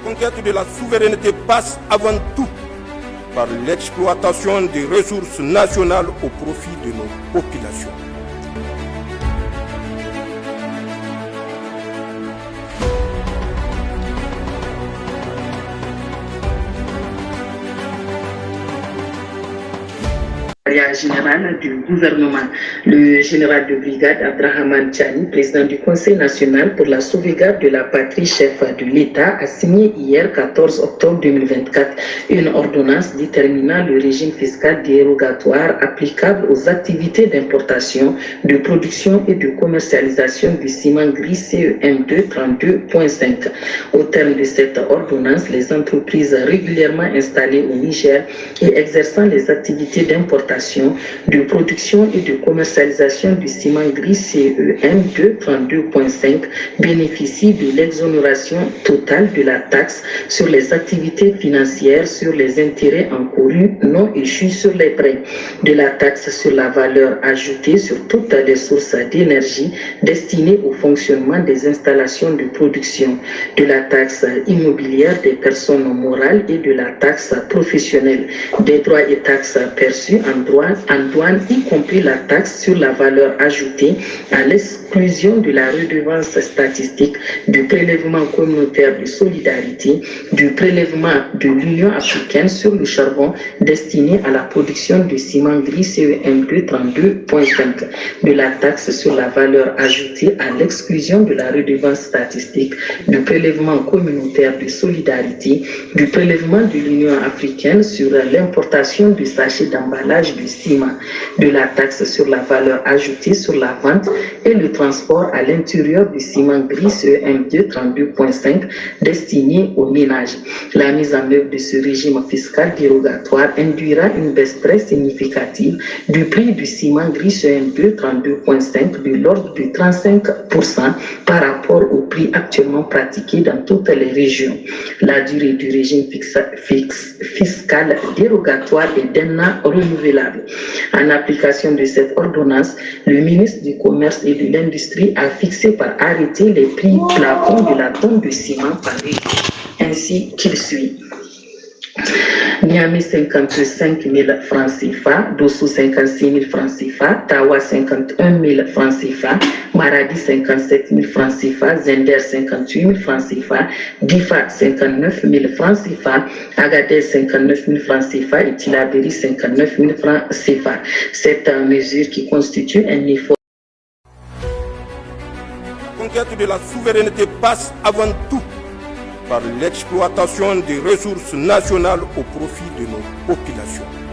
La conquête de la souveraineté passe avant tout par l'exploitation des ressources nationales au profit de nos populations. Général du gouvernement, le général de brigade Abdrahman Tchani, président du Conseil national pour la sauvegarde de la patrie, chef de l'État, a signé hier 14 octobre 2024 une ordonnance déterminant le régime fiscal dérogatoire applicable aux activités d'importation, de production et de commercialisation du ciment gris CEM 232.5. Au terme de cette ordonnance, les entreprises régulièrement installées au Niger et exerçant les activités d'importation, de production et de commercialisation du ciment gris CEM 232.5 bénéficient de l'exonération totale de la taxe sur les activités financières sur les intérêts encourus non échus sur les prêts, de la taxe sur la valeur ajoutée sur toutes les sources d'énergie destinées au fonctionnement des installations de production, de la taxe immobilière des personnes morales et de la taxe professionnelle, des droits et taxes perçus en douane, y compris la taxe sur la valeur ajoutée, à l'exclusion de la redevance statistique, du prélèvement communautaire de solidarité, du prélèvement de l'Union africaine sur le charbon destiné à la production de ciment gris CEM 232.5, de la taxe sur la valeur ajoutée à l'exclusion de la redevance statistique, du prélèvement communautaire de solidarité, du prélèvement de l'Union africaine sur l'importation du sachet d'emballage du ciment, de la taxe sur la valeur ajoutée sur la vente et le transport à l'intérieur du ciment gris CEM 232.5 destiné aux ménages. La mise en œuvre de ce régime fiscal dérogatoire induira une baisse très significative du prix du ciment gris CEM 232.5 de l'ordre de 35% par rapport au prix actuellement pratiqué dans toutes les régions. La durée du régime fiscal dérogatoire est d'un an renouvelable. En application de cette ordonnance, le ministre du Commerce et de l'Industrie a fixé par arrêté les prix plafonds de la tonne de ciment par région, ainsi qu'il suit. Niamey 55 000 francs CFA, Dosso 56 000 francs CFA, Tawa 51 000 francs CFA, Maradi 57 000 francs CFA, Zender 58 000 francs CFA, Difa 59 000 francs CFA, Agadez 59 000 francs CFA et Tilaberi 59 000 francs CFA. Cette mesure qui constitue un effort. La conquête de la souveraineté passe avant tout par l'exploitation des ressources nationales au profit de nos populations.